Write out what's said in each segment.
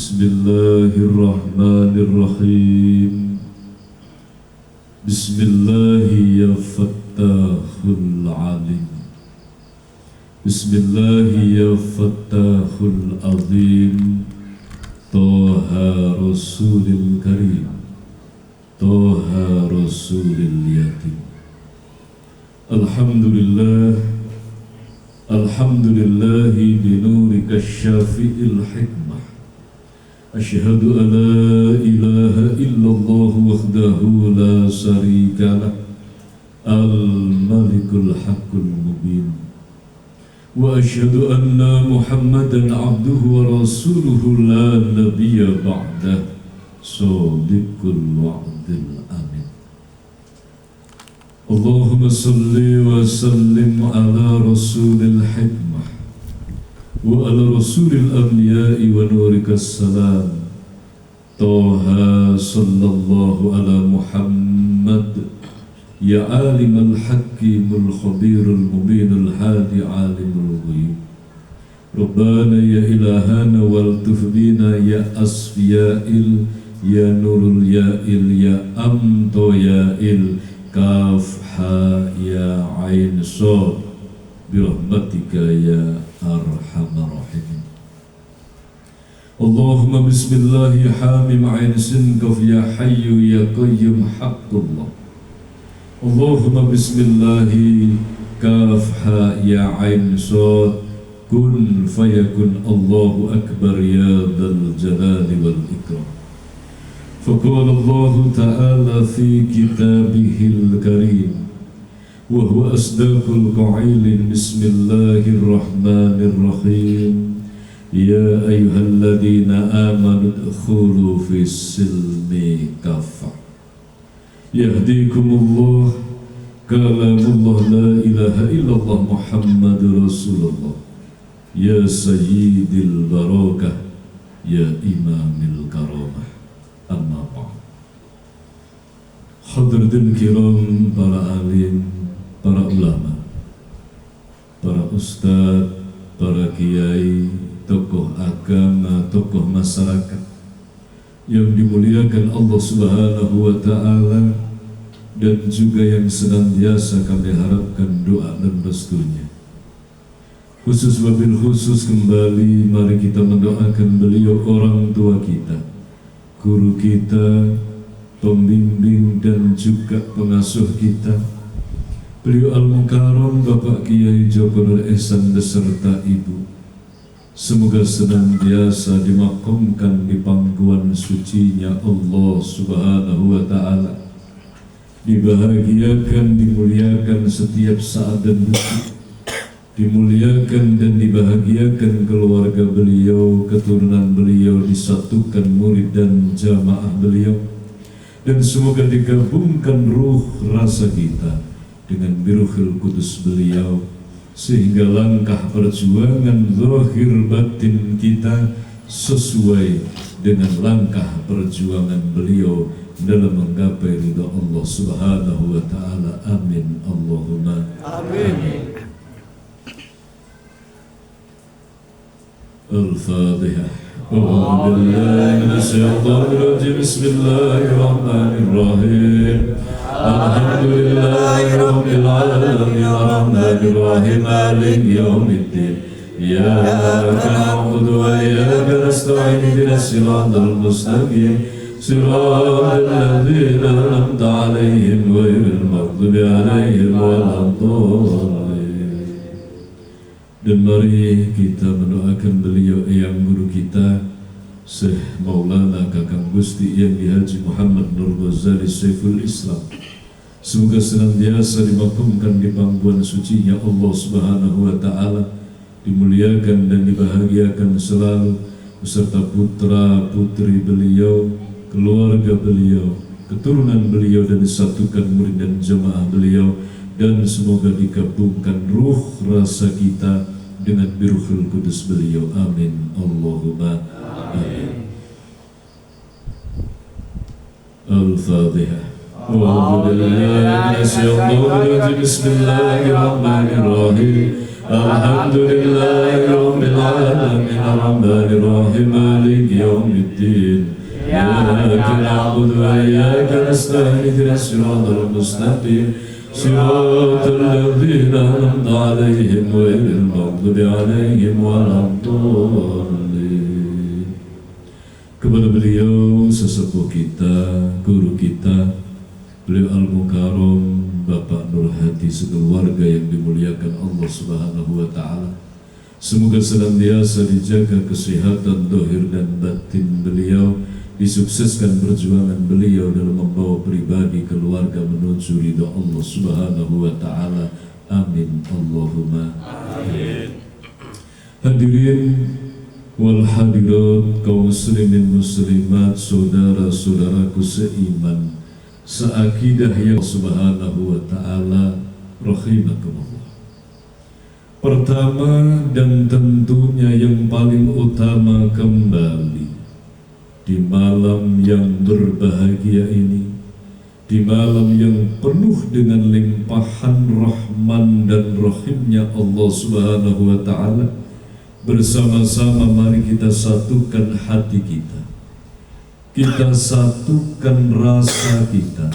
Bismillahirrahmanirrahim. Bismillahi ya fattahul alim. Bismillahi ya fattahul azim. Toha rasulil karim, Toha rasulil yatim. Alhamdulillah, alhamdulillahi binurika syafi'il hikmah. Asyhadu an la ilaha illallah wahdahu la syarika lah, al-malikul haqqul mubin. Wa asyhadu anna Muhammadan abduhu wa rasuluhu la nabiyya ba'dah, shadiqul wa'dil amin. Allahumma salli wa sallim ala rasulil hikmah wa ala rasulil anbiya'i wa nurikas salam. Toha sallallahu ala Muhammad, ya alimul hakimul khabirul mubinul hadi alimul ghuyub. Rabbana ya ilahana wal tufbina ya asfiya'il, ya nurul ya'il, ya amto ya'il, kaf ha ya ain sod, birahmatika ya arhamar rahimin. Allahumma bismillahi hamim ain sin kaf ya hayyu ya qayyum haqqullah. Allahumma bismillahi kaf ha ya ain sod, kun fayakun. Allahu akbar ya dzal jalali wal ikram. فقال الله تعالى في كتابه الكريم وهو أصدق القائلين بسم الله الرحمن الرحيم يا أيها الذين آمنوا ادخلوا في السلم كافة يهديكم الله كلام الله لا إله إلا الله محمد رسول الله يا سيد البركة يا إمام الكرامة. Amma ba'd. Hadratin kiram, para alim, para ulama, para ustadz, para kiai, tokoh agama, tokoh masyarakat yang dimuliakan Allah Subhanahu wa ta'ala, dan juga yang senantiasa kami harapkan doa dan restunya. Khusus wabil khusus kembali mari kita mendoakan beliau, orang tua kita, guru kita, pembimbing dan juga pengasuh kita, beliau Al-Mukarram Bapak Kiai Joko Nur Ihsan beserta Ibu. Semoga senantiasa dimakamkan di pangkuan sucinya Allah Subhanahu wa ta'ala, dibahagiakan, dimuliakan setiap saat dan detik, dimuliakan dan dibahagiakan keluarga beliau, keturunan beliau, disatukan murid dan jamaah beliau, dan semoga digabungkan ruh rasa kita dengan biruhil kudus beliau, sehingga langkah perjuangan zahir batin kita sesuai dengan langkah perjuangan beliau dalam menggapai ridha Allah Subhanahu wa ta'ala. Amin Allahumma amin. Al-Fatihah. A'udzu billahi minasyaitonir rajim. Bismillahirrahmanirrahim. Alhamdulillahi rabbil alamin, arrahmanir rahim, maliki yaumiddin. Iyyaka na'budu wa iyyaka nasta'in, ihdinas siratal mustaqim, siratal ladzina an'amta 'alaihim ghairil maghdubi 'alaihim waladdallin. Dan mari kita mendoakan beliau yang guru kita, Syekh Maulana Kakang Gusti Yang Haji Muhammad Nur Ghazali Saiful Islam. Semoga senantiasa dimakamkan di pangkuan sucinya Allah Subhanahu wa ta'ala, dimuliakan dan dibahagiakan selalu beserta putra putri beliau, keluarga beliau, keturunan beliau, dan disatukan murid dan jemaah beliau, dan semoga digabungkan ruh rasa kita dengan biruhul kudus beliau. Amin Allahumma amin. Al-Fatihah. Bismillahirrahmanirrahim. Alhamdulillahi Rabbil Alamin Ar-Rahmanir Rahim Maliki Yawmiddin Iyyaka na'budu wa iyyaka nasta'in ihdinas siratal mustaqim siratal ladzina an'amta 'alaihim ghairil maghdubi 'alaihim waladdallin. Kepada beliau sesepuh kita, guru kita, beliau Al-Mukarram Bapak Nur Hadi sekeluarga yang dimuliakan Allah Subhanahu wa Ta'ala. Semoga senantiasa dijaga kesehatan dohir dan batin beliau, disukseskan perjuangan beliau dalam membawa pribadi keluarga menuju ridha Allah Subhanahu wa Ta'ala. Amin Allahumma amin. Hadirin wal hadirat, kaum muslimin muslimat, saudara-saudaraku seiman, seakidah yang Subhanahu wa Ta'ala, rahimakumullah. Pertama dan tentunya yang paling utama, kembali di malam yang berbahagia ini, di malam yang penuh dengan limpahan rahman dan rahimnya Allah Subhanahu wa Ta'ala, bersama-sama mari kita satukan hati kita. Kita satukan rasa kita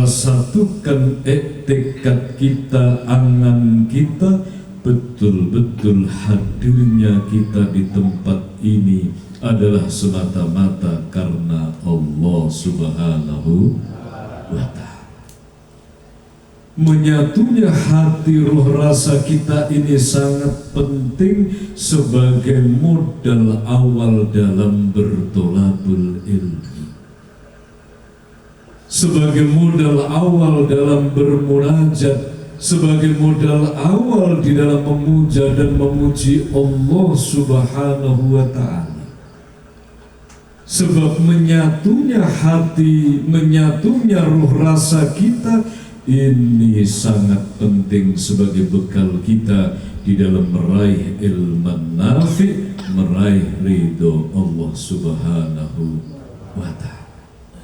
satukan tekad kita, angan kita, betul-betul hadirnya kita di tempat ini adalah semata-mata karena Allah Subhanahu wa Ta'ala. Menyatunya hati roh rasa kita ini sangat penting sebagai modal awal dalam bertolabul ilmi, sebagai modal awal dalam bermunajat, sebagai modal awal di dalam memuja dan memuji Allah Subhanahu wa Ta'ala. Sebab menyatunya hati, menyatunya roh rasa kita ini sangat penting sebagai bekal kita di dalam meraih ilmu nafi, meraih ridho Allah Subhanahu wa Ta'ala.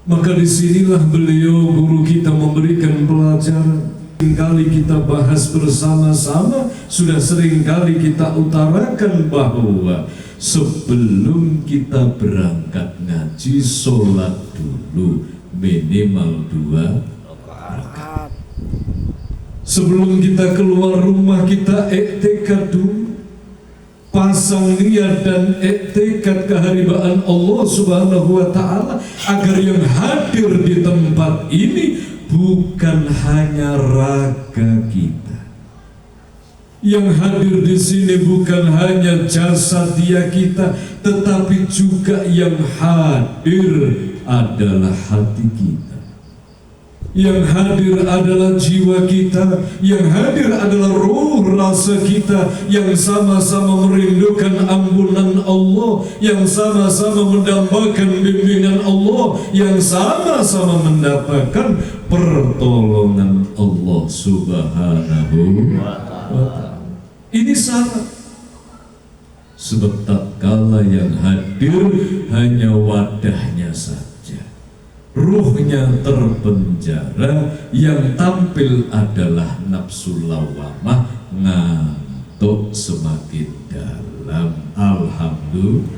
Maka disinilah beliau guru kita memberikan pelajaran. Seringkali kita bahas bersama-sama, sudah seringkali kita utarakan bahwa sebelum kita berangkat ngaji, sholat dulu minimal 2 rakaat. Sebelum kita keluar rumah, kita iktikad dulu, pasang niat dan iktikad keharibaan Allah Subhanahu wa Ta'ala, agar yang hadir di tempat ini bukan hanya raga kita, yang hadir di sini bukan hanya jasadia kita, tetapi juga yang hadir adalah hati kita. Yang hadir adalah jiwa kita, yang hadir adalah roh rasa kita, yang sama-sama merindukan ampunan Allah, yang sama-sama mendambakan bimbingan Allah, yang sama-sama mendapatkan pertolongan Allah Subhanahu wa Ta'ala. Ini syarat. Sebab tak kala yang hadir hanya wadahnya saja, ruhnya terpenjara, yang tampil adalah nafsu lawamah, ngantuk semakin dalam. Alhamdulillah,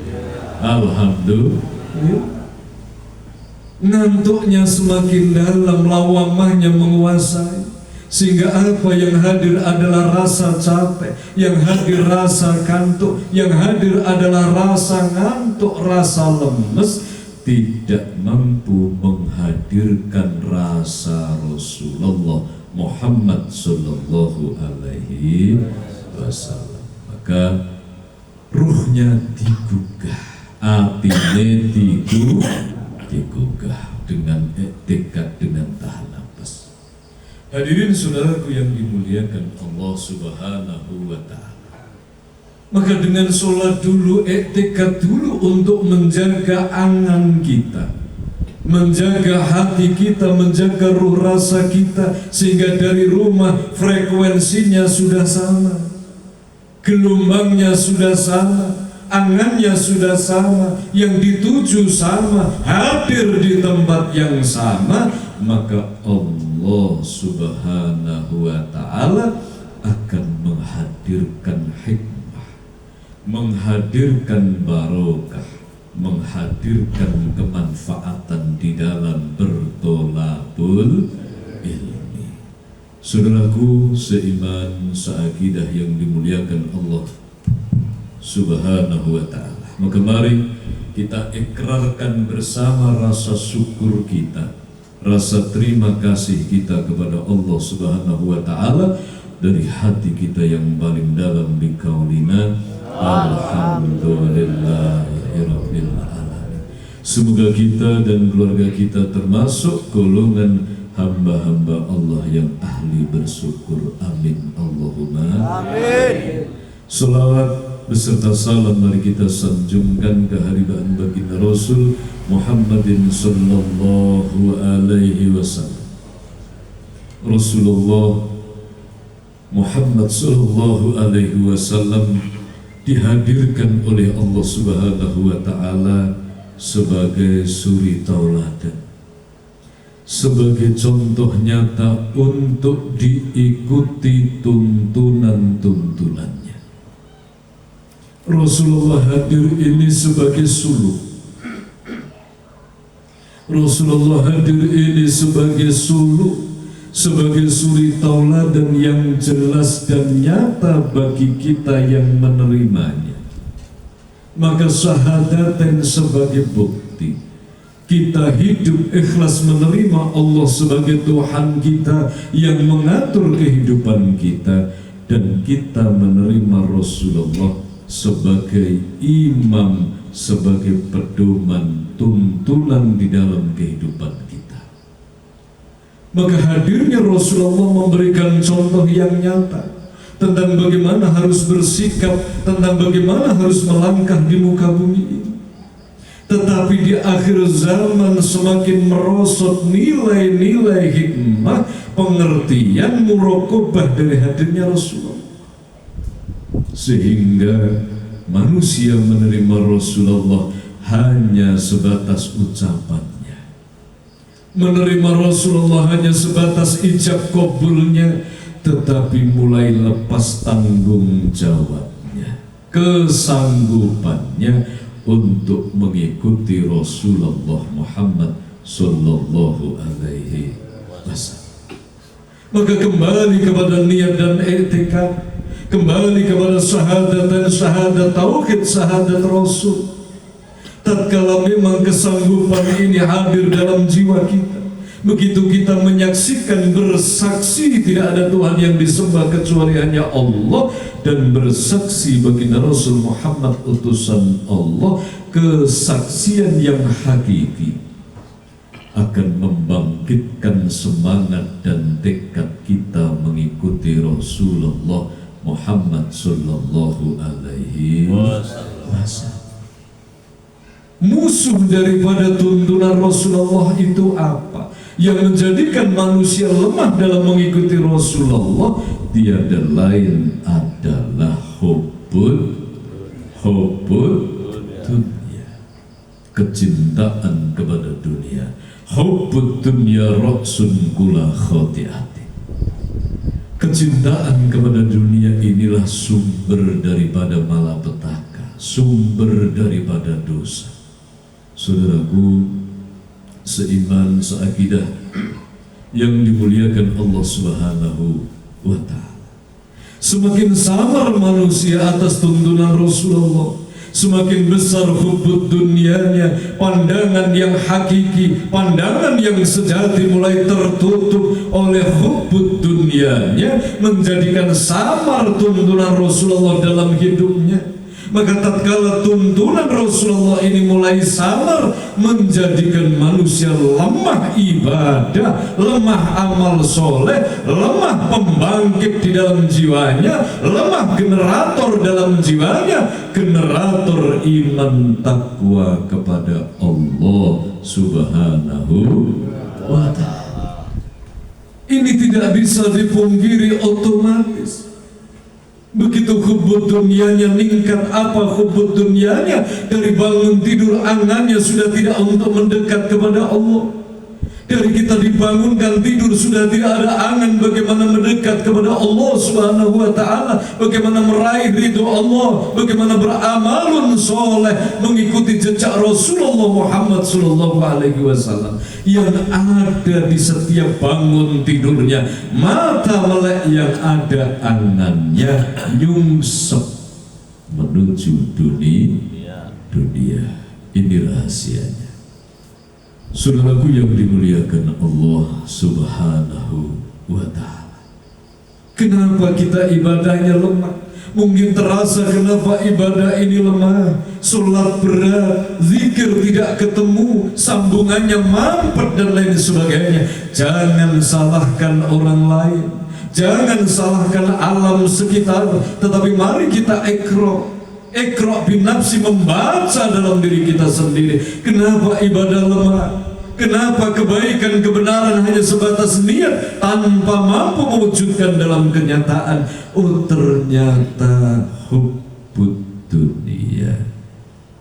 ngantuknya semakin dalam, lawamahnya menguasai, sehingga apa yang hadir adalah rasa capek, yang hadir rasa kantuk, yang hadir adalah rasa ngantuk, rasa lemes, tidak mampu menghadirkan rasa Rasulullah Muhammad Sallallahu Alaihi Wasallam. Maka ruhnya digugah, hatinya digugah dengan tekad, dengan tahan nafas. Hadirin saudaraku yang dimuliakan Allah Subhanahu wa Ta'ala, maka dengan sholat dulu, iktikad dulu untuk menjaga angan kita, menjaga hati kita, menjaga ruh rasa kita, sehingga dari rumah frekuensinya sudah sama, gelombangnya sudah sama, angannya sudah sama, yang dituju sama, hadir di tempat yang sama, maka Allah Subhanahu wa Ta'ala akan menghadirkan hikmah, menghadirkan barokah, menghadirkan kemanfaatan di dalam bertolabul ilmi. Saudaraku seiman, seakidah yang dimuliakan Allah Subhanahu wa ta'ala, maka mari kita ikrarkan bersama rasa syukur kita, rasa terima kasih kita kepada Allah Subhanahu wa ta'ala dari hati kita yang paling dalam, biqaulina alhamdulillahirabbil alamin. Semoga kita dan keluarga kita termasuk golongan hamba-hamba Allah yang ahli bersyukur. Amin Allahumma amin. Salawat beserta salam mari kita sanjungkan kehadiran baginda Rasul Muhammadin sallallahu alaihi wasallam. Rasulullah Muhammad sallallahu alaihi wasallam dihadirkan oleh Allah Subhanahu wa ta'ala sebagai suri tauladan, sebagai contoh nyata untuk diikuti tuntunan-tuntunannya. Rasulullah hadir ini sebagai suluk. Rasulullah hadir ini sebagai suluk, sebagai suri tauladan yang jelas dan nyata bagi kita yang menerimanya. Maka syahadaten sebagai bukti kita hidup ikhlas menerima Allah sebagai Tuhan kita yang mengatur kehidupan kita, dan kita menerima Rasulullah sebagai imam, sebagai pedoman, tuntunan di dalam kehidupan kita. Maka hadirnya Rasulullah memberikan contoh yang nyata tentang bagaimana harus bersikap, tentang bagaimana harus melangkah di muka bumi ini. Tetapi di akhir zaman semakin merosot nilai-nilai hikmah, pengertian, muraqabah dari hadirnya Rasulullah, sehingga manusia menerima Rasulullah hanya sebatas ucapannya, menerima Rasulullah hanya sebatas ijab kabulnya, tetapi mulai lepas tanggung jawabnya, kesanggupannya untuk mengikuti Rasulullah Muhammad sallallahu alaihi wasallam. Maka kembali kepada niat dan etika, kembali kepada syahadat dan syahadat tauhid, syahadat Rasul. Tatkala memang kesanggupan ini hadir dalam jiwa kita, begitu kita menyaksikan, bersaksi tidak ada Tuhan yang disembah kecuali hanya Allah, dan bersaksi baginda Rasul Muhammad utusan Allah, kesaksian yang hakiki akan membangkitkan semangat dan tekad kita mengikuti Rasulullah Muhammad sallallahu alaihi wasallam. Musuh daripada tuntunan Rasulullah itu apa? Yang menjadikan manusia lemah dalam mengikuti Rasulullah tiada lain adalah hubbud dunia, kecintaan kepada dunia. Hubbud dunya ra'sun kula khati'ati. Kecintaan kepada dunia inilah sumber daripada malapetaka, sumber daripada dosa. Saudaraku seiman, seakidah yang dimuliakan Allah Subhanahu wa ta'ala, semakin samar manusia atas tuntunan Rasulullah, semakin besar hubbud dunianya, pandangan yang hakiki, pandangan yang sejati mulai tertutup oleh hubbud dunianya, menjadikan samar tuntunan Rasulullah dalam hidupnya. Maka tatkala tuntunan Rasulullah ini mulai samar, menjadikan manusia lemah ibadah, lemah amal soleh, lemah pembangkit di dalam jiwanya, lemah generator dalam jiwanya, generator iman takwa kepada Allah Subhanahu wa ta'ala. Ini tidak bisa dipungkiri otomatis. Begitu hubbud dunianya meningkat, apa hubbud dunianya? Dari bangun tidur angannya sudah tidak untuk mendekat kepada Allah. Dari kita dibangunkan tidur sudah tidak ada angan bagaimana mendekat kepada Allah Subhanahu wa Ta'ala, bagaimana meraih ridho Allah, bagaimana beramalun soleh mengikuti jejak Rasulullah Muhammad Sallallahu Alaihi Wasallam. Yang ada di setiap bangun tidurnya, mata melek yang ada angannya nyungsep menuju dunia. Ini rahasianya. Saudaraku yang dimuliakan Allah Subhanahu wa Ta'ala, kenapa kita ibadahnya lemah? Mungkin terasa kenapa ibadah ini lemah. Sholat berat, zikir tidak ketemu, sambungannya mampet dan lain sebagainya. Jangan salahkan orang lain, jangan salahkan alam sekitar, tetapi mari kita Iqra bin nafsi, membaca dalam diri kita sendiri. Kenapa ibadah lemah? Kenapa kebaikan kebenaran hanya sebatas niat tanpa mampu mewujudkan dalam kenyataan? Oh, ternyata hubbud dunia,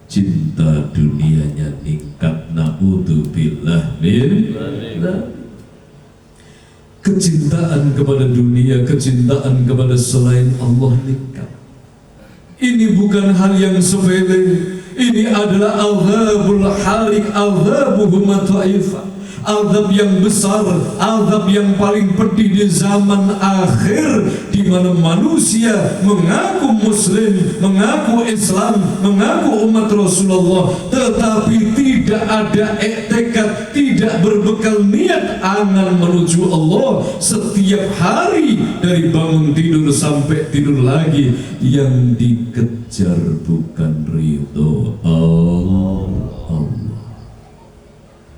cinta dunianya ningkat. Na'udzubillah min kecintaan kepada dunia, kecintaan kepada selain Allah ningkat. Ini bukan hal yang sepele. Ini adalah azabul halik, azabuhum ta'ifa, azab yang besar, azab yang paling pedih di zaman akhir, di mana manusia mengaku muslim, mengaku Islam, mengaku umat Rasulullah, tetapi tidak ada tekad, tidak berbekal niat angan menuju Allah. Setiap hari dari bangun tidur sampai tidur lagi, yang dikejar bukan ridho Allah.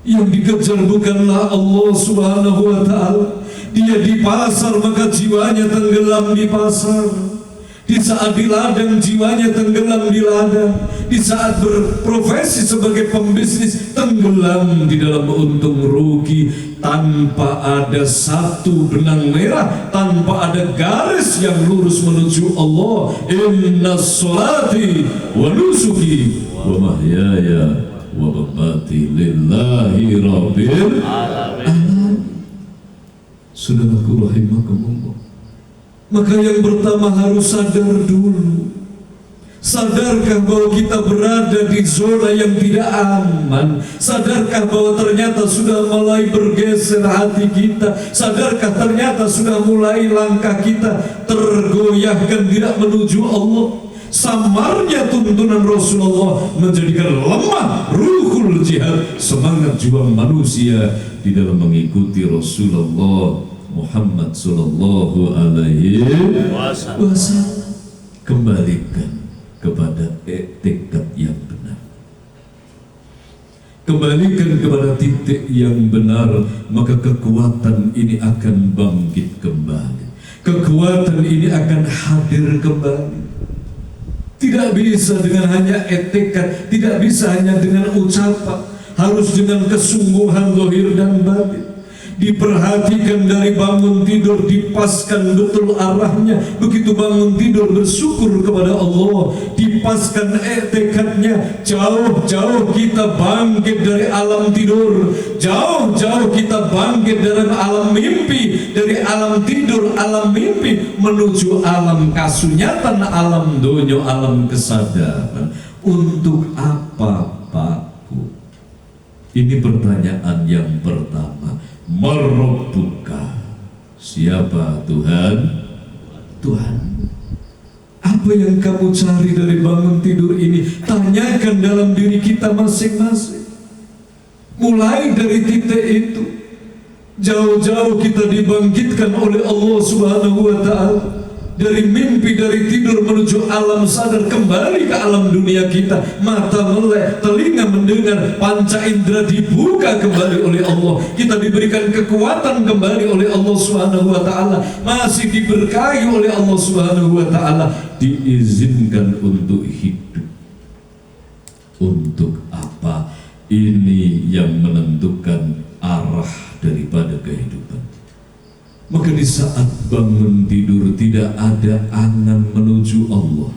Yang dikejar bukanlah Allah Subhanahu wa Ta'ala. Dia di pasar maka jiwanya tenggelam di pasar. Di saat di ladang jiwanya tenggelam di ladang. Di saat berprofesi sebagai pembisnis tenggelam di dalam untung rugi, tanpa ada satu benang merah, tanpa ada garis yang lurus menuju Allah. Inna sholati wa nusuki wa mahyaya wa mamati lillahi rabbil alamin. Saudaraku rahimakumullah, maka yang pertama harus sadar dulu. Sadarkah bahwa kita berada di zona yang tidak aman? Sadarkah bahwa ternyata sudah mulai bergeser hati kita? Sadarkah ternyata sudah mulai langkah kita tergoyahkan tidak menuju Allah? Samarnya tuntunan Rasulullah menjadikan lemah ruhul jihad, semangat juang manusia di dalam mengikuti Rasulullah Muhammad Sallallahu Alaihi Wasallam. Kembalikan kepada tekad yang benar, kembalikan kepada titik yang benar, maka kekuatan ini akan bangkit kembali, kekuatan ini akan hadir kembali. Tidak bisa dengan hanya tekad, tidak bisa hanya dengan ucapan, harus dengan kesungguhan zahir dan batin. Diperhatikan dari bangun tidur, dipaskan betul arahnya. Begitu bangun tidur bersyukur kepada Allah, dipaskan tekadnya. Jauh-jauh kita bangkit dari alam tidur, jauh-jauh kita bangkit dari alam mimpi, dari alam tidur, alam mimpi menuju alam kasunyatan, alam donyo, alam kesadaran. Untuk apa, Pakku? Ini pertanyaan yang pertama. Marabbuka, siapa Tuhan? Tuhan. Apa yang kamu cari dari bangun tidur ini? Tanyakan dalam diri kita masing-masing. Mulai dari titik itu, jauh-jauh kita dibangkitkan oleh Allah Subhanahu wa Ta'ala. Dari mimpi, dari tidur menuju alam sadar, kembali ke alam dunia kita. Mata melek, telinga mendengar, panca indera dibuka kembali oleh Allah. Kita diberikan kekuatan kembali oleh Allah Subhanahu wa Ta'ala. Masih diberkahi oleh Allah Subhanahu wa Ta'ala. Diizinkan untuk hidup. Untuk apa? Ini yang menentukan arah daripada kehidupan. Maka di saat bangun tidur tidak ada angan menuju Allah.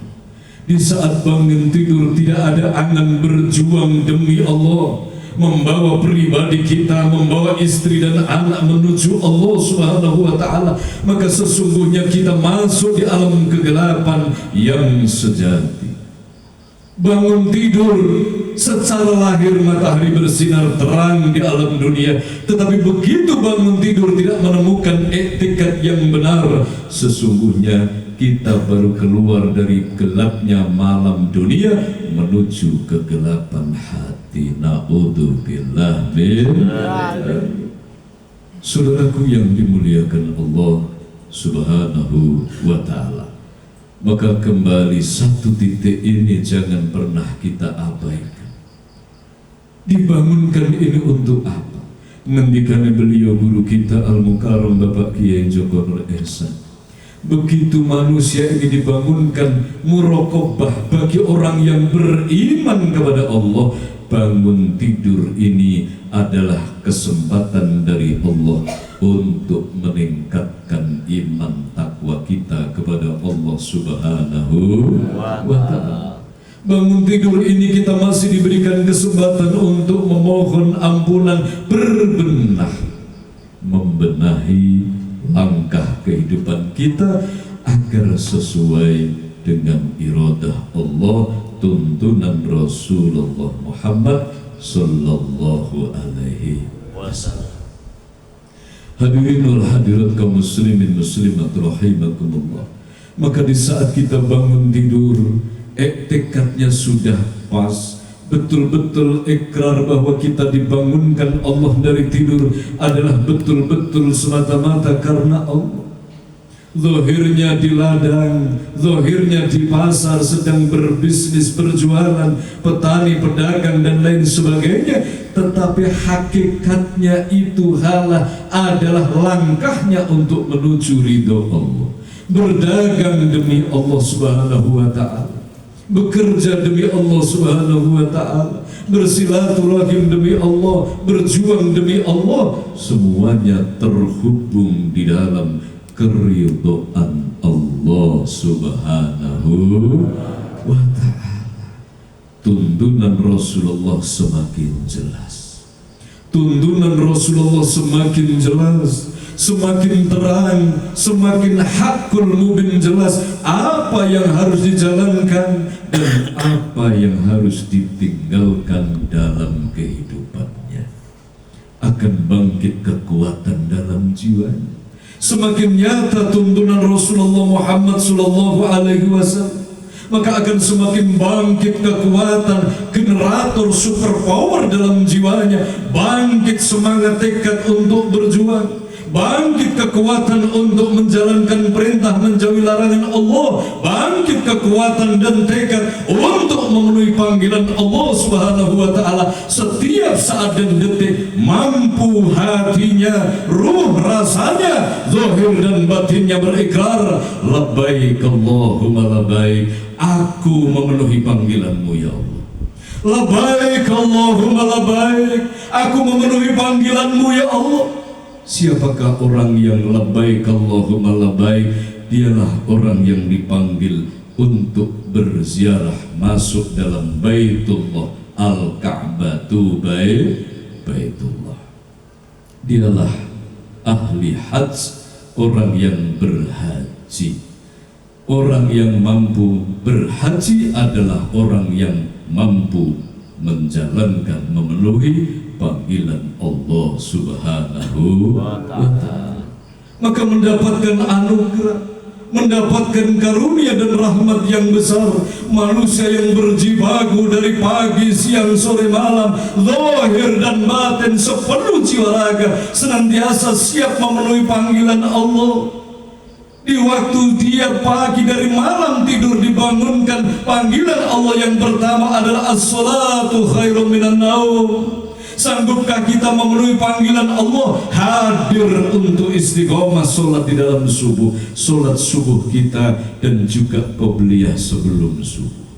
Di saat bangun tidur tidak ada angan berjuang demi Allah. membawa pribadi kita, membawa istri dan anak menuju Allah Subhanahu wa ta'ala, maka sesungguhnya kita masuk di alam kegelapan yang sejati. Bangun tidur, secara lahir matahari bersinar terang di alam dunia, tetapi begitu bangun tidur tidak menemukan etikat yang benar, sesungguhnya kita baru keluar dari gelapnya malam dunia menuju kegelapan hati. Na'udzubillah min dzalik. Saudaraku yang dimuliakan Allah Subhanahu wa ta'ala, maka kembali satu titik ini jangan pernah kita abaikan. Dibangunkan ini untuk apa? Ngendikane beliau guru kita Al-Mukarram Bapak Kiai Joko Nur Ehsan, begitu manusia ini dibangunkan muraqabah bagi orang yang beriman kepada Allah, bangun tidur ini adalah kesempatan dari Allah untuk meningkatkan iman takwa kita kepada Allah Subhanahu wa ta'ala. Bangun tidur ini kita masih diberikan kesempatan untuk memohon ampunan, berbenah, membenahi langkah kehidupan kita agar sesuai dengan iradah Allah, tuntunan Rasulullah Muhammad sallallahu alaihi wasallam. Hadirin wal hadirat kaum muslimin muslimat rahimakumullah, maka di saat kita bangun tidur, tekadnya sudah pas, betul-betul ikrar bahwa kita dibangunkan Allah dari tidur adalah betul-betul semata-mata karena Allah. Zahirnya di ladang, zahirnya di pasar sedang berbisnis, berjualan, petani, pedagang dan lain sebagainya, tetapi hakikatnya itu adalah langkahnya untuk menuju ridho Allah. Berdagang demi Allah Subhanahu wa ta'ala, bekerja demi Allah Subhanahu wa ta'ala, bersilaturahim demi Allah, berjuang demi Allah, semuanya terhubung di dalam keridhaan Allah Subhanahu wa ta'ala. Tuntunan Rasulullah semakin jelas, tuntunan Rasulullah semakin jelas, semakin terang, semakin hakul mubin, jelas apa yang harus dijalankan dan apa yang harus ditinggalkan dalam kehidupannya. Akan bangkit kekuatan dalam jiwanya. Semakin nyata tuntunan Rasulullah Muhammad sallallahu alaihi wasallam, maka akan semakin bangkit kekuatan generator superpower dalam jiwanya, bangkit semangat tekad untuk berjuang, bangkit kekuatan untuk menjalankan perintah, menjauhi larangan Allah, bangkit kekuatan dan tekad untuk memenuhi panggilan Allah Subhanahu wa ta'ala setiap saat dan detik. Mampu hatinya, ruh rasanya, zahir dan batinnya berikrar, labbaik Allahumma labbaik, aku memenuhi panggilanmu ya Allah. Labbaik Allahumma labbaik, aku memenuhi panggilanmu ya Allah. Siapakah orang yang labbaik Allahumma labbaik? Dialah orang yang dipanggil untuk berziarah masuk dalam Baitullah, Al-Ka'batu Baitullah. Dialah ahli hajj, orang yang berhaji. Orang yang mampu berhaji adalah orang yang mampu menjalankan, memenuhi panggilan Allah Subhanahu wa ta'ala. Maka mendapatkan anugerah, mendapatkan karunia dan rahmat yang besar. Manusia yang berjibaku dari pagi, siang, sore, malam, zahir dan batin sepenuh jiwa raga, senantiasa siap memenuhi panggilan Allah. Di waktu dia pagi dari malam tidur dibangunkan, panggilan Allah yang pertama adalah as-salatu khairum minan naum. Sanggupkah kita memenuhi panggilan Allah? Hadir untuk istiqomah sholat di dalam subuh, sholat subuh kita dan juga qobliyah sebelum subuh.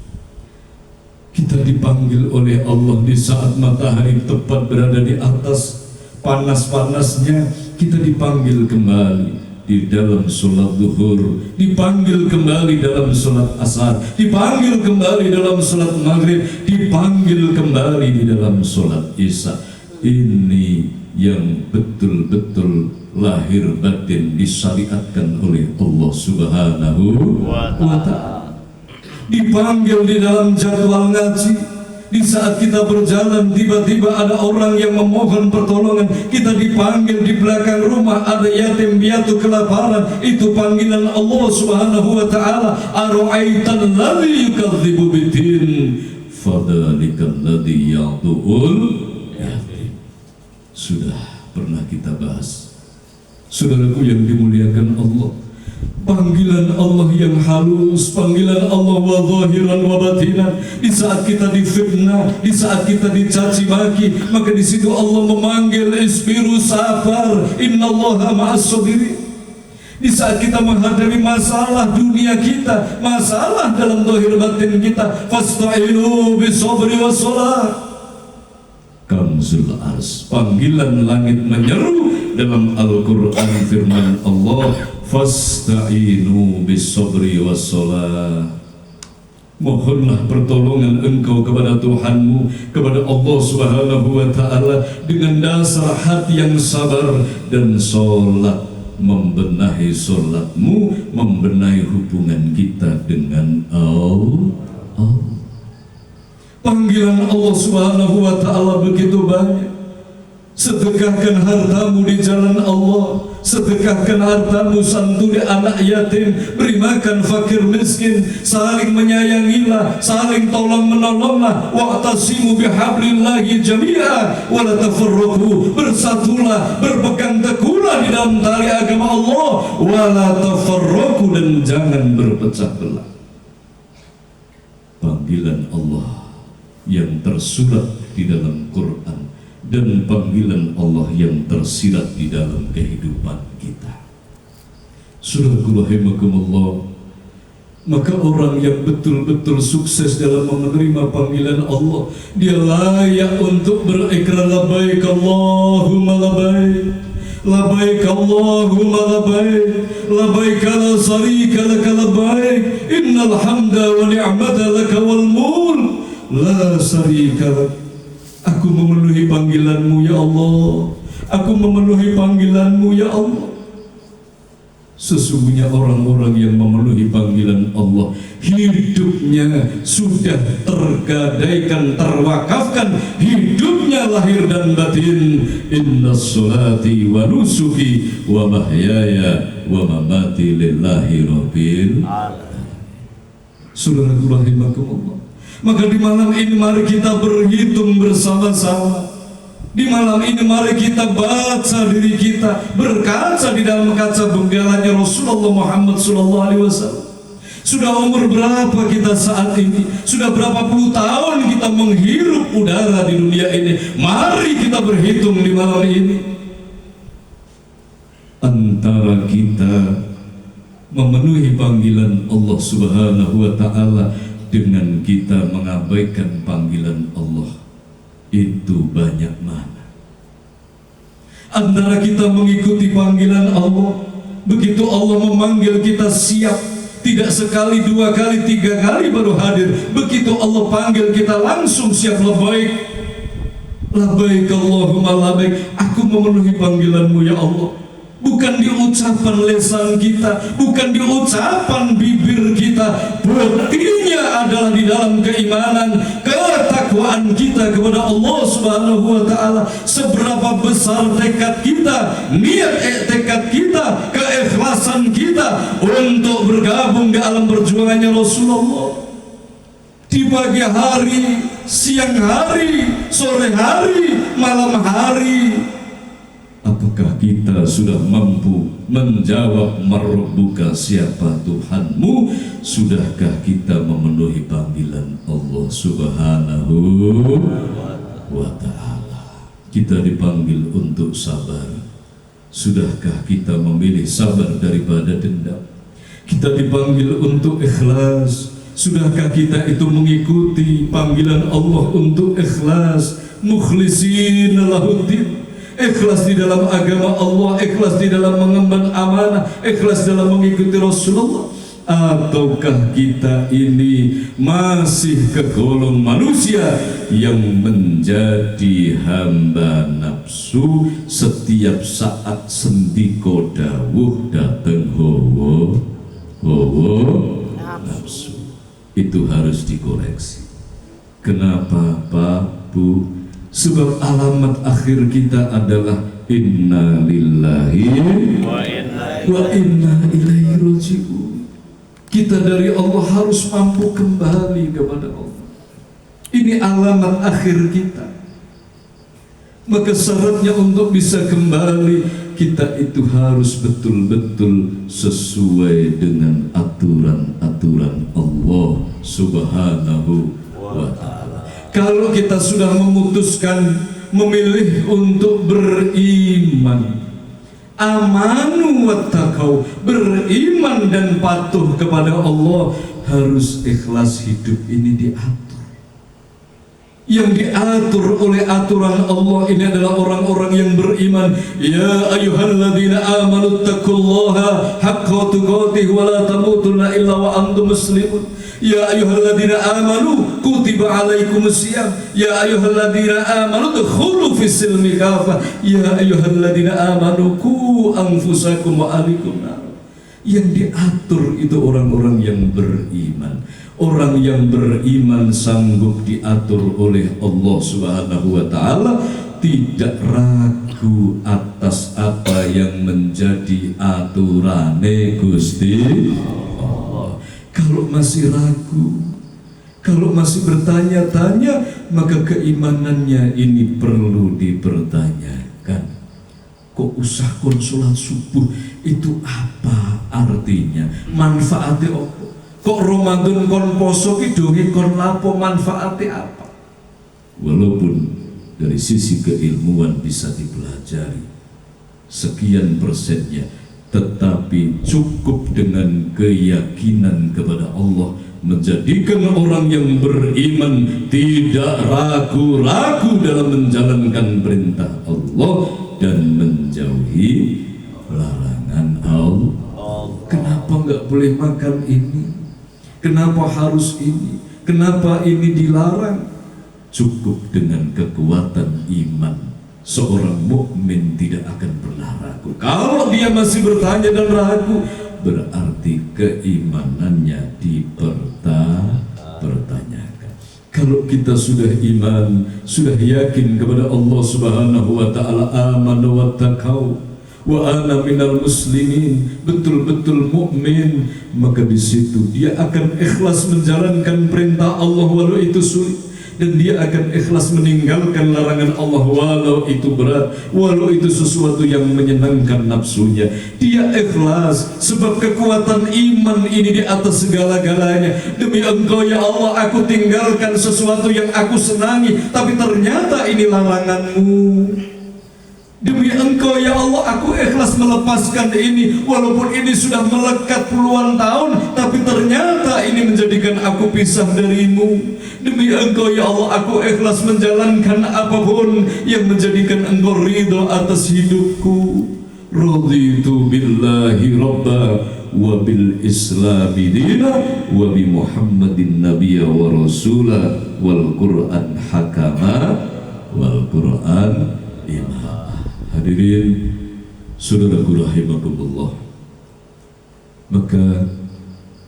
Kita dipanggil oleh Allah di saat matahari tepat berada di atas panas-panasnya. Kita dipanggil kembali di dalam sholat zuhur, dipanggil kembali dalam sholat asar, dipanggil kembali dalam sholat maghrib, dipanggil kembali di dalam sholat isya. Ini yang betul-betul lahir batin disyariatkan oleh Allah Subhanahu wa Ta'ala. Dipanggil di dalam jadwal ngaji. Di saat kita berjalan, tiba-tiba ada orang yang memohon pertolongan, kita dipanggil. Di belakang rumah ada yatim piatu kelaparan, itu panggilan Allah Subhanahu wa Ta'ala. Ara'aital ladzi yukadzibu bidin fadzalikal ladzi ya'du'ul yatim. Sudah pernah kita bahas, saudaraku yang dimuliakan Allah, panggilan Allah yang halus, panggilan Allah wa zahiran wa batinan. Di saat kita difitnah, di saat kita dicaci maki, maka di situ Allah memanggil isbiru sabar, innallaha ma'as sabirin. Di saat kita menghadapi masalah dunia kita, masalah dalam zahir batin kita, fasta'inu bisabri wassalah. Kanzul Ars, panggilan langit menyeru dalam Al-Quran, firman Allah, fasta'inu bis-sabri was-salah. Mohonlah pertolongan engkau kepada Tuhanmu, kepada Allah Subhanahu wa Ta'ala, dengan dasar hati yang sabar dan sholat. Membenahi sholatmu, membenahi hubungan kita dengan Allah. Panggilan Allah Subhanahu wa Ta'ala begitu banyak. Sedekahkan hartamu di jalan Allah, sedekahkan hartamu, santuni anak yatim, beri makan fakir miskin, saling menyayangilah, saling tolong menolonglah. Wa'tasimu bihablillahi jami'a wa la tafarraqu, bersatulah, berpegang teguhlah di dalam tali agama Allah, wa la tafarraqu, dan jangan berpecah belah. Panggilan Allah yang tersurat di dalam Quran dan panggilan Allah yang tersirat di dalam kehidupan kita. Saudaraku rahimakumullah, maka orang yang betul-betul sukses dalam menerima panggilan Allah, dia layak untuk berikrar labbaik Allahumma labbaik, labbaik Allahumma labbaik, labbaik la syarika laka labbaik, innal hamda wa ni'mata laka wal mulk la syarika lak. Aku memenuhi panggilanmu ya Allah, aku memenuhi panggilanmu ya Allah. Sesungguhnya orang-orang yang memenuhi panggilan Allah, hidupnya sudah tergadaikan, terwakafkan, hidupnya lahir dan batin. Inna sholati wa nusuki wa mahyaya wa mamati lillahi rabbil alamin. Saudaraku rahimakumullah, maka di malam ini mari kita berhitung bersama-sama. Di malam ini mari kita baca diri kita, berkaca di dalam kaca benggalanya Rasulullah Muhammad SAW. Sudah umur berapa kita saat ini? Sudah berapa puluh tahun kita menghirup udara di dunia ini? Mari kita berhitung di malam ini. Antara kita memenuhi panggilan Allah Subhanahu wa Ta'ala dengan kita mengabaikan panggilan Allah, itu banyak mana? Antara kita mengikuti panggilan Allah, begitu Allah memanggil kita siap, tidak sekali, dua kali, tiga kali baru hadir. Begitu Allah panggil kita langsung siap, labbaik, labbaik Allahumma labbaik, aku memenuhi panggilanmu ya Allah. Bukan di ucapan lisan kita, bukan di ucapan bibir kita, buktinya adalah di dalam keimanan, ketakwaan kita kepada Allah Subhanahu wa Ta'ala. Seberapa besar tekad kita, niat tekad kita, keikhlasan kita untuk bergabung di alam perjuangannya Rasulullah. Di pagi hari, siang hari, sore hari, malam hari, apakah kita sudah mampu menjawab marbuka, siapa Tuhanmu? Sudahkah kita memenuhi panggilan Allah Subhanahu wa Ta'ala? Kita dipanggil untuk sabar. Sudahkah kita memilih sabar daripada dendam? Kita dipanggil untuk ikhlas. Sudahkah kita itu mengikuti panggilan Allah untuk ikhlas, mukhlisin lahuddin? ikhlas di dalam agama Allah, ikhlas di dalam mengemban amanah, ikhlas dalam mengikuti Rasulullah? Ataukah kita ini masih kegolong manusia yang menjadi hamba nafsu, setiap saat sendiko dawuh dateng hawa nafsu? Itu harus dikoreksi. Kenapa Pak, Bu? Sebab alamat akhir kita adalah inna lillahi wa inna ilaihi raji'un. Kita dari Allah harus mampu kembali kepada Allah. Ini alamat akhir kita. Maka syaratnya untuk bisa kembali, kita itu harus betul-betul sesuai dengan aturan-aturan Allah Subhanahu wa ta'ala. Kalau kita sudah memutuskan memilih untuk beriman, amanu wattaqau, beriman dan patuh kepada Allah, harus ikhlas. Hidup ini diatur. Yang diatur oleh aturan Allah ini adalah orang-orang yang beriman. Ya ayyuhalladzina amanu taqullaha haqqa tuqatih wa la tamutunna illa wa antum muslimun. Ya ayyuhalladzina amanu kutiba alaikumusiyam. Ya ayyuhalladzina amanu dukhulu fis silmi kafah. Ya ayyuhalladzina amanu qu anfusakum wa ahlikum nar. Yang diatur itu orang-orang yang beriman. Orang yang beriman sanggup diatur oleh Allah Subhanahu wa ta'ala, tidak ragu atas apa yang menjadi aturane Gusti Allah. Kalau masih ragu, kalau masih bertanya-tanya, maka keimanannya ini perlu dipertanyakan. Kok usah kon sholat subuh, itu apa artinya? Manfaatnya apa? Kok Ramadan kon poso ki donge kon lapo, manfaatnya apa? Walaupun dari sisi keilmuan bisa dipelajari sekian persennya, tetapi cukup dengan keyakinan kepada Allah menjadikan orang yang beriman tidak ragu-ragu dalam menjalankan perintah Allah dan menjauhi larangan Allah. Kenapa nggak boleh makan ini? Kenapa harus ini? Kenapa ini dilarang? Cukup dengan kekuatan iman, seorang mukmin tidak akan pernah ragu. Kalau dia masih bertanya dan ragu, berarti keimanannya dipertanyakan. Kalau kita sudah iman, sudah yakin kepada Allah Subhanahu wa ta'ala, amanu wattaqau wa ana minal muslimin, betul-betul mukmin, maka di situ dia akan ikhlas menjalankan perintah Allah walau itu sulit, dan dia akan ikhlas meninggalkan larangan Allah walau itu berat, walau itu sesuatu yang menyenangkan nafsunya. Dia ikhlas sebab kekuatan iman ini di atas segala-galanya. Demi Engkau ya Allah, aku tinggalkan sesuatu yang aku senangi, tapi ternyata ini larangan-Mu. Demi Engkau ya Allah, aku ikhlas melepaskan ini, walaupun ini sudah melekat puluhan tahun, tapi ternyata ini menjadikan aku pisah dari-Mu. Demi Engkau ya Allah, aku ikhlas menjalankan apapun yang menjadikan Engkau ridho atas hidupku. Raditu billahi rabba wa bil islami dina wa bi Muhammadin nabiyya wa rasula wal Qur'an hakama wal Qur'an imama. Hadirin saudaraku rahimakumullah, maka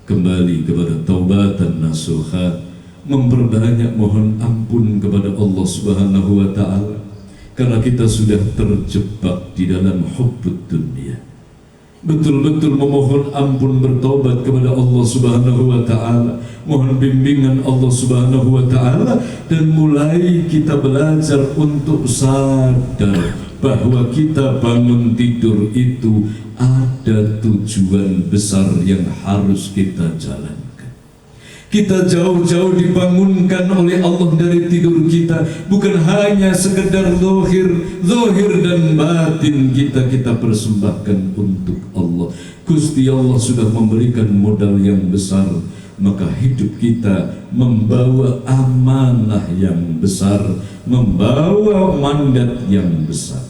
kembali kepada taubatan nasuha, memperbanyak mohon ampun kepada Allah Subhanahu wa ta'ala, karena kita sudah terjebak di dalam hubbud dunia. Betul-betul memohon ampun, bertobat kepada Allah Subhanahu wa ta'ala, mohon bimbingan Allah Subhanahu wa ta'ala, dan mulai kita belajar untuk sadar bahwa kita bangun tidur itu ada tujuan besar yang harus kita jalankan. Kita jauh-jauh dibangunkan oleh Allah dari tidur kita, bukan hanya sekedar zahir dan batin kita persembahkan untuk Allah. Gusti Allah sudah memberikan modal yang besar, maka hidup kita membawa amanah yang besar, membawa mandat yang besar.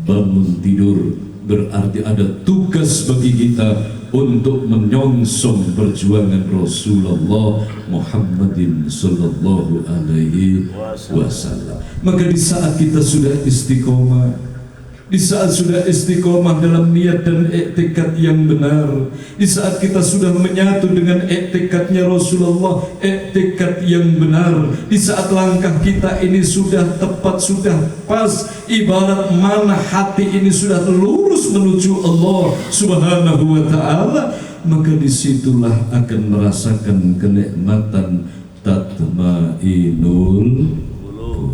bangun tidur, berarti ada tugas bagi kita untuk menyongsong perjuangan Rasulullah Muhammadin sallallahu alaihi wasallam. Maka di saat kita sudah istiqomah, di saat sudah istiqomah dalam niat dan i'tikad yang benar, di saat kita sudah menyatu dengan i'tikadnya Rasulullah, i'tikad yang benar, di saat langkah kita ini sudah tepat, sudah pas, ibarat mana hati ini sudah lurus menuju Allah Subhanahu wa ta'ala, maka disitulah akan merasakan kenikmatan tatmainul qulub.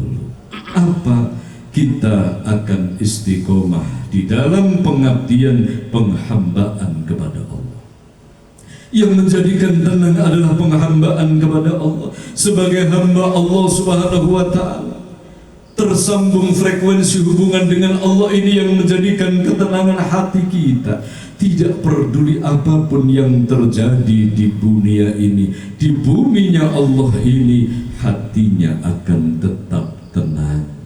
Apa? Kita akan istiqomah di dalam pengabdian, penghambaan kepada Allah. Yang menjadikan tenang adalah penghambaan kepada Allah. Sebagai hamba Allah Subhanahu wa ta'ala, tersambung frekuensi hubungan dengan Allah ini yang menjadikan ketenangan hati kita. Tidak peduli apapun yang terjadi di dunia ini, di buminya Allah ini, hatinya akan tetap tenang.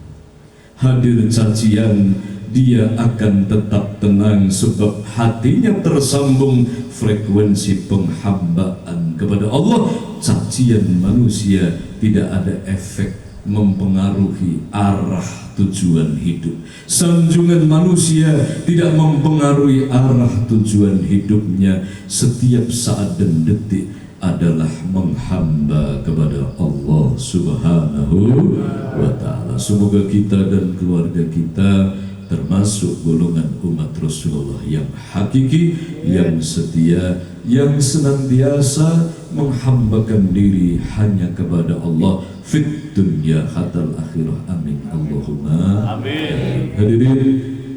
Hadir cacian, dia akan tetap tenang sebab hatinya tersambung frekuensi penghambaan kepada Allah. Cacian manusia tidak ada efek mempengaruhi arah tujuan hidup. Sanjungan manusia tidak mempengaruhi arah tujuan hidupnya. Setiap saat dan detik adalah menghamba kepada Allah Subhanahu wa ta'ala. Semoga kita dan keluarga kita termasuk golongan umat Rasulullah yang hakiki, yang setia, yang senantiasa menghambakan diri hanya kepada Allah fit dunya hatal akhirah. Amin Allahumma amin. Hadirin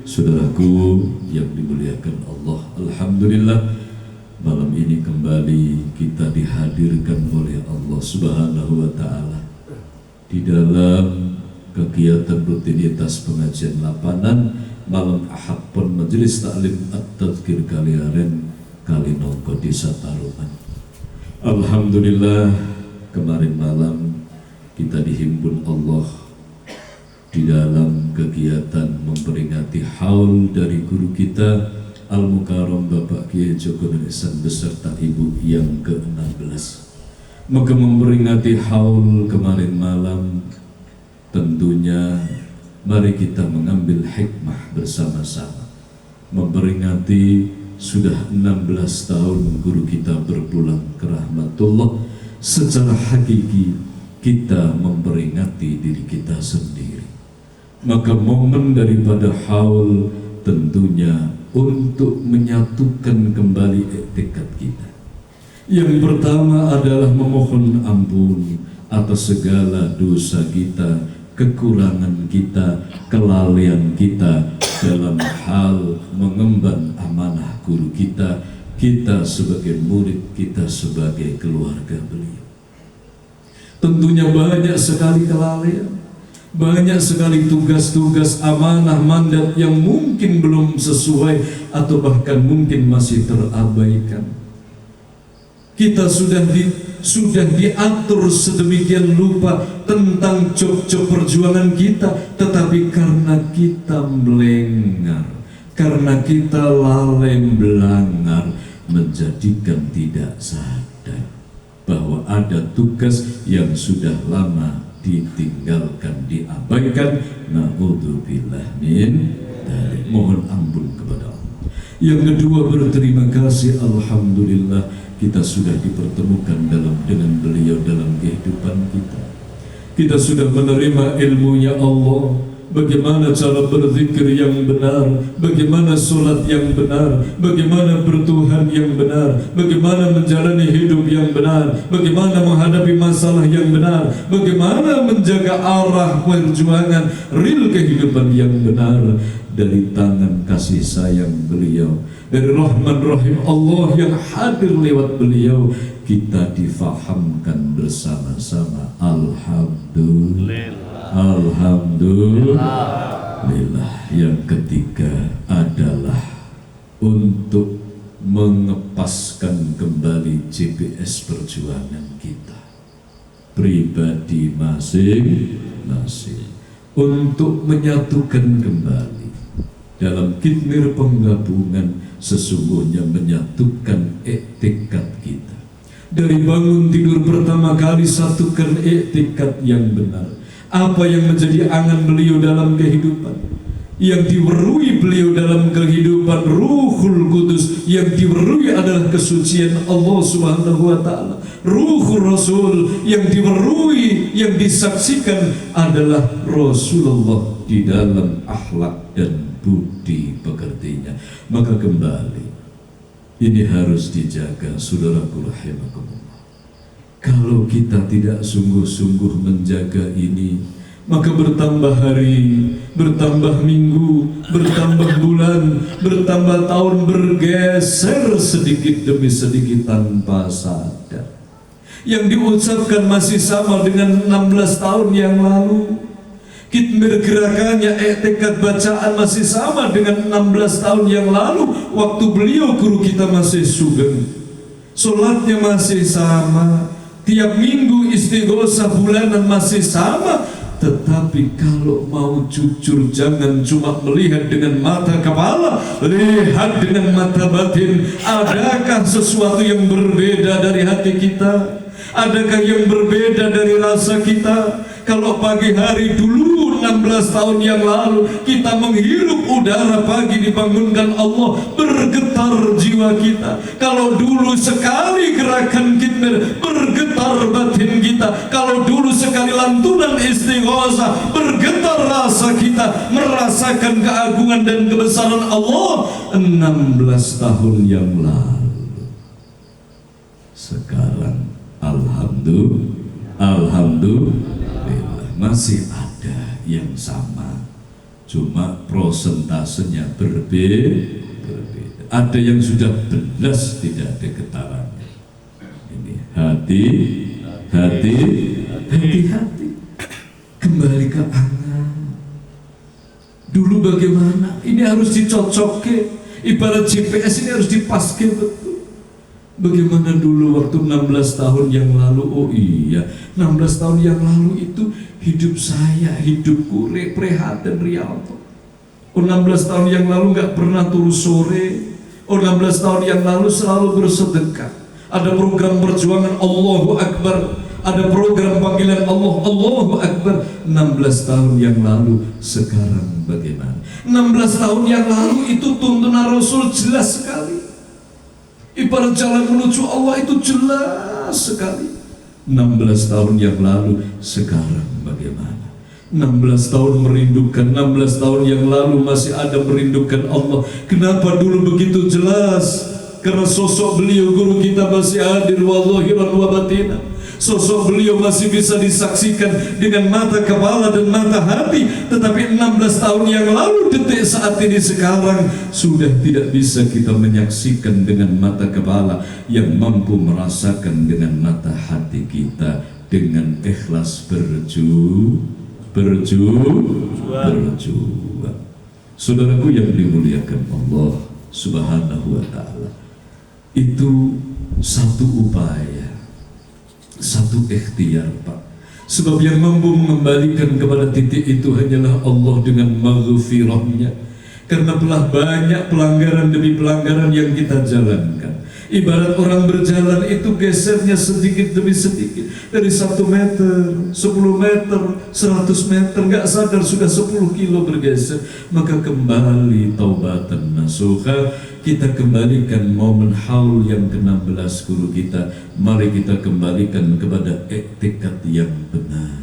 saudaraku yang dimuliakan Allah, alhamdulillah malam ini kembali kita dihadirkan oleh Allah Subhanahu wa ta'ala di dalam kegiatan rutinitas pengajian lapanan malam Ahad pon Majelis Taklim At-Tadhkir Kaliaren Kalinongko Desa Taruman. Alhamdulillah kemarin malam kita dihimpun Allah di dalam kegiatan memperingati haul dari guru kita Al-Mukarram Bapak Kiai Joko Nur Ihsan beserta Ibu yang ke-16. Maka memperingati haul kemarin malam, tentunya mari kita mengambil hikmah bersama-sama. Memperingati sudah 16 tahun guru kita berpulang ke rahmatullah. Secara hakiki kita memperingati diri kita sendiri. Maka momen daripada haul tentunya untuk menyatukan kembali etikat kita. Yang pertama adalah memohon ampun atas segala dosa kita, kekurangan kita, kelalaian kita dalam hal mengemban amanah guru kita, kita sebagai murid, kita sebagai keluarga beliau. Tentunya banyak sekali kelalaian, banyak sekali tugas-tugas amanah mandat yang mungkin belum sesuai atau bahkan mungkin masih terabaikan. Kita sudah diatur sedemikian lupa tentang job-job perjuangan kita, tetapi karena kita melengah, karena kita lalai melanggar, menjadikan tidak sadar bahwa ada tugas yang sudah lama ditinggalkan, diabaikan. Na'udzubillah min dzalik. Mohon ampun kepada Allah. Yang kedua, berterima kasih, alhamdulillah kita sudah dipertemukan dengan beliau dalam kehidupan kita. Kita sudah menerima ilmunya Allah, bagaimana cara berzikir yang benar, bagaimana sholat yang benar, bagaimana bertuhan yang benar, bagaimana menjalani hidup yang benar, bagaimana menghadapi masalah yang benar, bagaimana menjaga arah perjuangan real kehidupan yang benar dari tangan kasih sayang beliau, dari rahman rahim Allah yang hadir lewat beliau. Kita difahamkan bersama-sama. Alhamdulillah. Alhamdulillah. Yang ketiga adalah untuk mengepaskan kembali GPS perjuangan kita pribadi masing-masing, untuk menyatukan kembali dalam khidmir penggabungan sesungguhnya menyatukan iktikad kita. Dari bangun tidur pertama kali satukan iktikad yang benar. Apa yang menjadi angan beliau dalam kehidupan, yang diwerui beliau dalam kehidupan Ruhul Kudus, yang diwerui adalah kesucian Allah Subhanahu wa taala. Ruhul Rasul yang diwerui, yang disaksikan adalah Rasulullah di dalam akhlak dan budi pekertinya. Maka kembali ini harus dijaga, saudaraku rahimakumullah. Kalau kita tidak sungguh-sungguh menjaga ini, maka bertambah hari, bertambah minggu, bertambah bulan, bertambah tahun, bergeser sedikit demi sedikit tanpa sadar. Yang diucapkan masih sama dengan 16 tahun yang lalu. Khidmir gerakannya, iktikad bacaan masih sama dengan 16 tahun yang lalu waktu beliau guru kita masih sugeng. Sholatnya masih sama, tiap minggu istighosah bulanan masih sama. Tetapi kalau mau jujur, jangan cuma melihat dengan mata kepala, lihat dengan mata batin. Adakah sesuatu yang berbeda dari hati kita? Adakah yang berbeda dari rasa kita? Kalau pagi hari dulu 16 tahun yang lalu kita menghirup udara pagi dibangunkan Allah, bergetar jiwa kita. Kalau dulu sekali gerakan khidmir, bergetar batin kita. Kalau dulu sekali lantunan istighosah, bergetar rasa kita, merasakan keagungan dan kebesaran Allah 16 tahun yang lalu. Sekarang Alhamdulillah masih ada yang sama, cuma prosentasenya berbeda. Ada yang sudah belas tidak ada getarannya. Ini hati-hati. Kembali ke angan. Dulu bagaimana? Ini harus dicocokkan. Ibarat GPS ini harus dipaskan betul. Bagaimana dulu waktu 16 tahun yang lalu? Oh iya, 16 tahun yang lalu itu hidup saya, hidupku prihatin Rialto. Oh 16 tahun yang lalu gak pernah turun sore. Oh 16 tahun yang lalu selalu bersedekah. Ada program perjuangan Allahu Akbar, ada program panggilan Allah, Allahu Akbar. 16 tahun yang lalu. Sekarang bagaimana? 16 tahun yang lalu itu tuntunan Rasul jelas sekali. Ibarat jalan menuju Allah itu jelas sekali. 16 tahun yang lalu. Sekarang bagaimana? 16 tahun merindukan, 16 tahun yang lalu masih ada merindukan Allah. Kenapa dulu begitu jelas? Karena sosok beliau guru kita masih hadir, wallahi wa batina. Sosok beliau masih bisa disaksikan dengan mata kepala dan mata hati. Tetapi 16 tahun yang lalu, detik saat ini, sekarang sudah tidak bisa kita menyaksikan dengan mata kepala. Yang mampu merasakan dengan mata hati kita dengan ikhlas berjuang. Saudaraku yang dimuliakan Allah Subhanahu wa ta'ala, itu satu upaya, satu ikhtiar, Pak. Sebab yang mampu mengembalikan kepada titik itu hanyalah Allah dengan maghfirahnya. Karena telah banyak pelanggaran demi pelanggaran yang kita jalankan. Ibarat orang berjalan itu gesernya sedikit demi sedikit. Dari 1 meter, 10 meter, 100 meter, gak sadar sudah 10 kilo bergeser. Maka kembali taubatan nasuha, kita kembalikan momen haul yang ke-16 guru kita. Mari kita kembalikan kepada iktikad yang benar,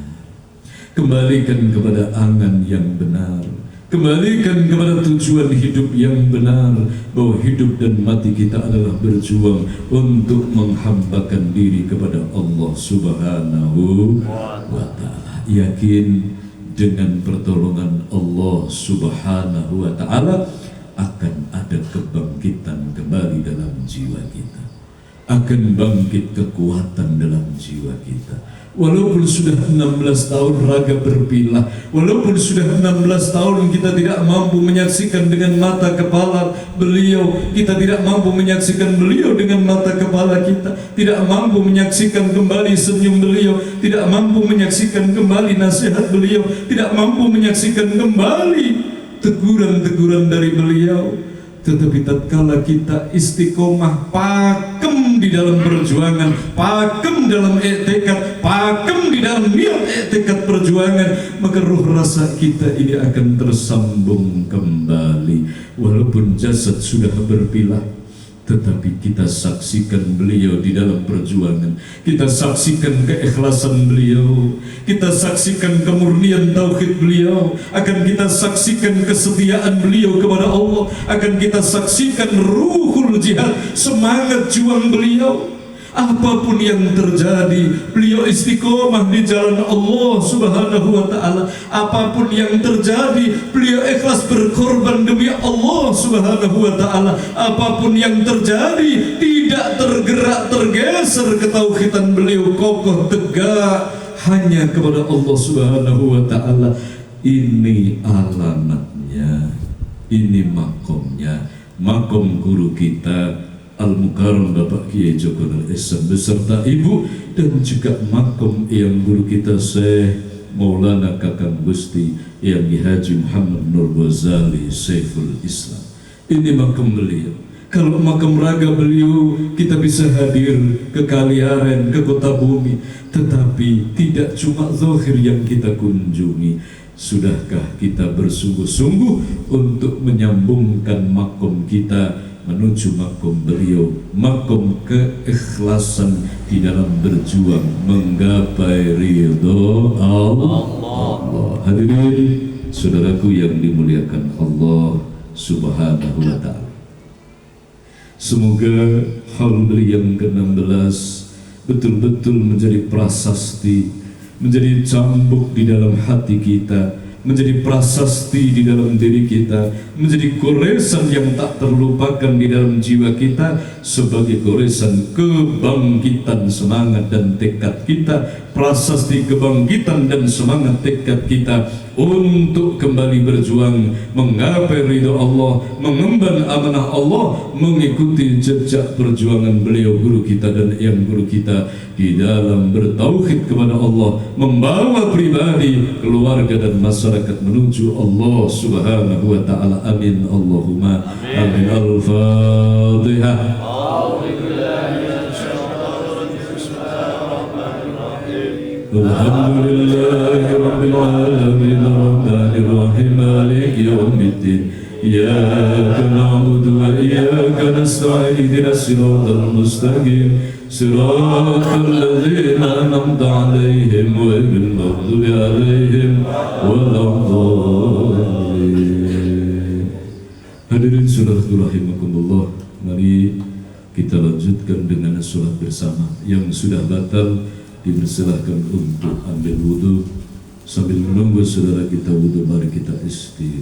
kembalikan kepada angan yang benar, kembalikan kepada tujuan hidup yang benar, bahwa hidup dan mati kita adalah berjuang untuk menghambakan diri kepada Allah Subhanahu wa ta'ala. Yakin dengan pertolongan Allah Subhanahu wa ta'ala akan ada kebangkitan kembali dalam jiwa kita, akan bangkit kekuatan dalam jiwa kita. Walaupun sudah 16 tahun raga berpilah, walaupun sudah 16 tahun kita tidak mampu menyaksikan dengan mata kepala beliau, kita tidak mampu menyaksikan beliau dengan mata kepala kita, tidak mampu menyaksikan kembali senyum beliau, tidak mampu menyaksikan kembali nasihat beliau, tidak mampu menyaksikan kembali teguran-teguran dari beliau. Tetapi tatkala kita istiqomah, pakem di dalam perjuangan, pakem dalam i'tikad, pakem di dalam niat i'tikad perjuangan, maka ruh rasa kita ini akan tersambung kembali. Walaupun jasad sudah berpilah, tetapi kita saksikan beliau di dalam perjuangan, kita saksikan keikhlasan beliau, kita saksikan kemurnian tauhid beliau, akan kita saksikan kesetiaan beliau kepada Allah, akan kita saksikan ruhul jihad, semangat juang beliau. Apapun yang terjadi, beliau istiqomah di jalan Allah Subhanahu wa ta'ala. Apapun yang terjadi, beliau ikhlas berkorban demi Allah Subhanahu wa ta'ala. Apapun yang terjadi, tidak tergerak tergeser ketauhidan beliau, kokoh tegak hanya kepada Allah Subhanahu wa ta'ala. Ini alamatnya, ini makomnya, makom guru kita Al-Mukarram Bapak Kiai Joko Nur Ihsan beserta ibu, dan juga makom yang guru kita Syekh Maulana Kakang Gusti yang Haji Muhammad Nur Ghazali Saiful Islam. Ini makom beliau. Kalau makam raga beliau kita bisa hadir ke Kaliaren, ke Kota Bumi, tetapi tidak cuma zahir yang kita kunjungi. Sudahkah kita bersungguh-sungguh untuk menyambungkan makom kita menuju makom beliau, makom keikhlasan di dalam berjuang menggapai ridho Allah. Hadirin saudaraku yang dimuliakan Allah Subhanahu wa ta'ala, semoga haul yang ke-16 betul-betul menjadi prasasti, menjadi cambuk di dalam hati kita, menjadi prasasti di dalam diri kita, menjadi goresan yang tak terlupakan di dalam jiwa kita, sebagai goresan kebangkitan semangat dan tekad kita, prasasti kebangkitan dan semangat tekad kita untuk kembali berjuang menggapai ridho Allah, mengemban amanah Allah, mengikuti jejak perjuangan beliau guru kita dan yang guru kita di dalam bertauhid kepada Allah, membawa pribadi, keluarga dan masyarakat menuju Allah Subhanahu wa ta'ala. Amin Allahumma amin. Al-Fatihah. Alhamdulillahi Rabbil Alamin Ar-Rahmanir Rahim Maliki Yawmiddin Iyyaka na'budu wa iyyaka nasta'in Ihdinas siratal mustaqim siratal ladzina an'amta 'alaihim ghairil maghdubi 'alaihim waladdallin. Hadirin saudaraku rahimakumullah, mari kita lanjutkan dengan salat bersama. Yang sudah batal dipersilahkan untuk ambil wudhu. Sambil menunggu saudara kita wudhu, mari kita istighfar.